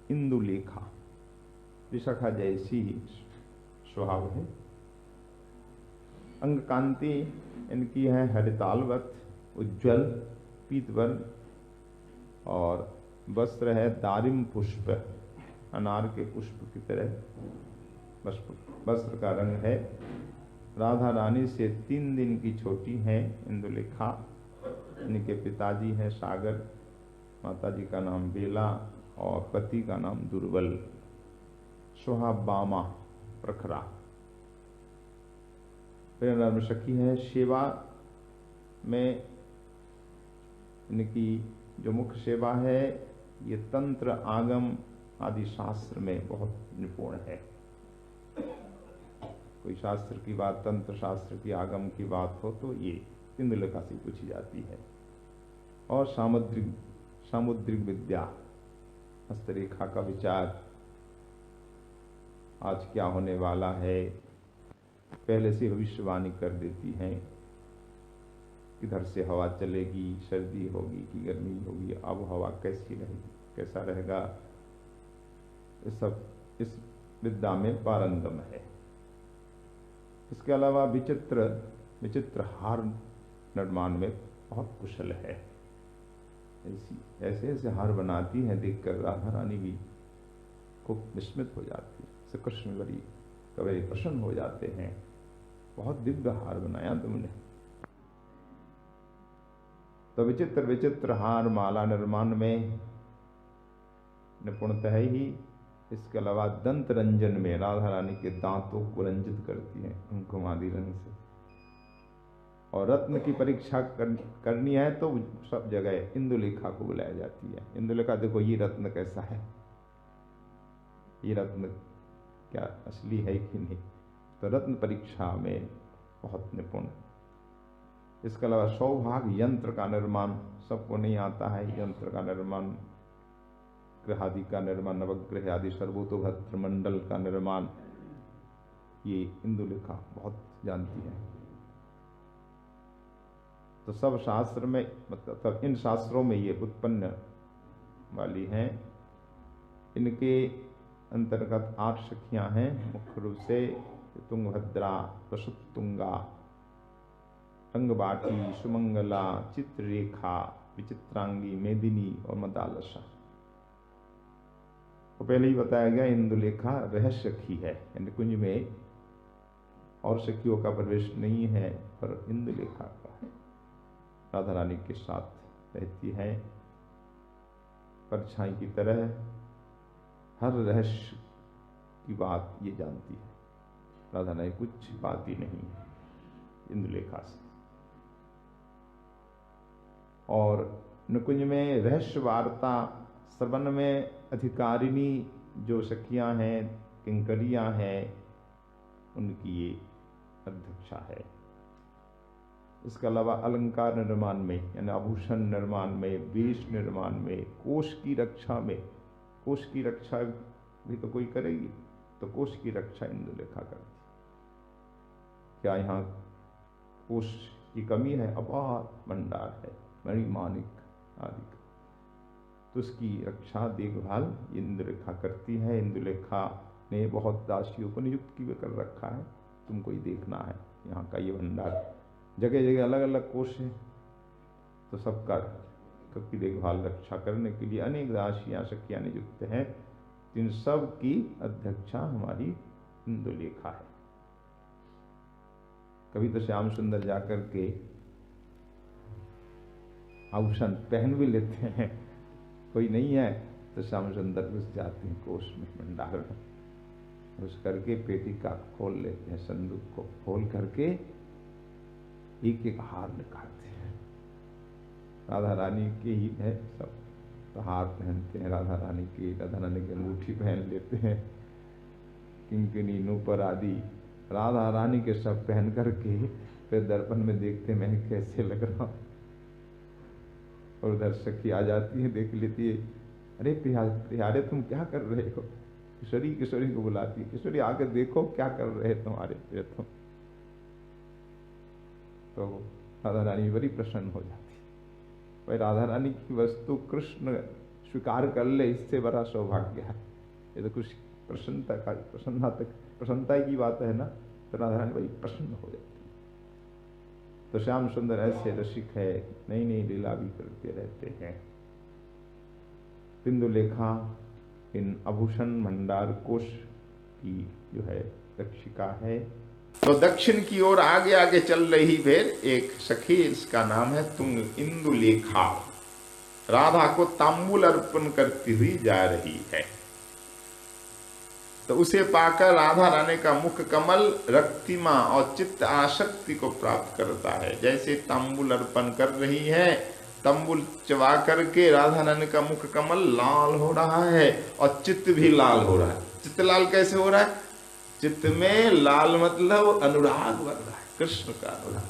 इंदुलेखा, विशाखा जैसी ही स्वभाव है। अंग कांति इनकी है हरितालवत, उज्ज्वल पीतवर्ण, और वस्त्र है दारिम पुष्प, अनार के पुष्प की तरह वस्त्र का रंग है। राधा रानी से 3 दिन की छोटी है इंदुलेखा। इनके पिताजी हैं सागर, माताजी का नाम बेला और पति का नाम दुर्बल। सुहाबामा प्रखरा प्रेम सखी है। सेवा में इनकी जो मुख्य सेवा है ये तंत्र आगम आदि शास्त्र में बहुत निपुण है। कोई शास्त्र की बात, तंत्र शास्त्र की, आगम की बात हो तो ये इंदुलेखा से पूछी जाती है। और सामुद्रिक विद्या, हस्तरेखा का विचार, आज क्या होने वाला है पहले से भविष्यवाणी कर देती हैं। किधर से हवा चलेगी, सर्दी होगी कि गर्मी होगी, अब हवा कैसी रहेगी, कैसा रहेगा, इस सब इस विद्या में पारंगम है। इसके अलावा विचित्र हार निर्माण में बहुत कुशल है। ऐसे ऐसे हार बनाती हैं, देखकर राधा रानी भी खूब विस्मित हो जाती है। श्री कृष्ण कभी प्रसन्न हो जाते हैं, बहुत दिव्य हार बनाया तुमने। तो विचित्र हार माला निर्माण में निपुणता है ही। इसके अलावा दंत रंजन में राधा रानी के दांतों को रंजित करती है कुमकुम आदि रंग से। और रत्न की परीक्षा करनी है तो सब जगह इंदुलेखा को बुलाया जाती है। इंदुलेखा देखो ये रत्न कैसा है, ये रत्न क्या असली है कि नहीं। तो रत्न परीक्षा में बहुत निपुण। इसके अलावा सौभाग्य यंत्र का निर्माण सबको नहीं आता है। यंत्र का निर्माण, ग्रहादि का निर्माण, नवग्रह आदि सर्वतोभद्र मंडल का निर्माण, ये इंदुलेखा बहुत जानती है। तो सब शास्त्र में मतलब इन शास्त्रों में ये उत्पन्न वाली हैं। इनके अंतर्गत 8 सखियां हैं मुख्य रूप से। तुंगभद्रा, प्रसुप्तुंगा, अंगबाटी, सुमंगला, चित्ररेखा, विचित्रांगी, मेदिनी और मदालसा। तो पहले ही बताया गया इंदुलेखा रहस्य सखी है, यानी कुंज में और सखियों का प्रवेश नहीं है, पर इंदुलेखा का है। राधा रानी के साथ रहती है, परछाई की तरह हर रहस्य की बात ये जानती है। राधा रानी कुछ छिपाती नहीं है इंदुलेखा से। और निकुंज में रहस्य वार्ता श्रवण में अधिकारिणी जो सखियां हैं, किंकरियां हैं, उनकी ये अध्यक्षा है। इसके अलावा अलंकार निर्माण में, यानी आभूषण निर्माण में, वेश निर्माण में, कोष की रक्षा में, कोष की रक्षा भी तो कोई करेगी, तो कोष की रक्षा इंदुलेखा करती। क्या यहाँ कोष की कमी है? अपार भंडार है, मणि माणिक आदि का, तो उसकी रक्षा देखभाल इंदुलेखा करती है। इंदुलेखा ने बहुत दासियों को नियुक्त भी कर रखा है, तुमको ही देखना है यहाँ का ये भंडार। जगह जगह अलग अलग कोष है, तो सबका की देखभाल रक्षा करने के लिए अनेक दासियां सखियां नियुक्त हैं। इन सब की अध्यक्षा हमारी इंदुलेखा है। कभी तो श्याम सुंदर जाकर के आभूषण पहन भी लेते हैं, कोई नहीं है तो श्याम सुंदर घुस जाते हैं कोष में, भंडार में घुस करके पेटी का खोल लेते हैं, संदूक को खोल करके एक एक हार निकालते हैं। राधा रानी के ही है सब, तो हार पहनते हैं राधा रानी की। राधा रानी की अंगूठी पहन लेते हैं, किंकिनी, नूपुर आदि राधा रानी के सब पहन करके फिर दर्पण में देखते मैं कैसे लग रहा हूं। और उधर सखी आ जाती है, देख लेती है, अरे प्यारे तुम क्या कर रहे हो? किशोरी किशोरी को बुलाती है, किशोरी आकर देखो क्या कर रहे तुम्हारे प्रिय तुम। तो राधा रानी बड़ी प्रसन्न हो जाती है। भाई राधा रानी की वस्तु कृष्ण स्वीकार कर ले, इससे बड़ा सौभाग्य है। ये तो कुछ प्रसन्नता की बात है ना, तो राधा रानी बड़ी प्रसन्न हो जाती। तो श्याम सुंदर ऐसे रसिक है, नई नई लीला भी करते रहते हैं। इंदुलेखा इन आभूषण भंडार कोष की जो है रक्षिका है। तो दक्षिण की ओर आगे आगे चल रही फिर एक सखी, इसका नाम है तुंग इंदुलेखा, राधा को तांबूल अर्पण करती हुई जा रही है। तो उसे पाकर राधा रानी का मुख कमल रक्तिमा और चित्त आसक्ति को प्राप्त करता है। जैसे तांबूल अर्पण कर रही है, तांबूल चबा करके राधा रानी का मुख कमल लाल हो रहा है और चित्त भी लाल हो रहा है। चित्त लाल कैसे हो रहा है? चित्त में लाल मतलब अनुराग बन रहा है, कृष्ण का अनुराग।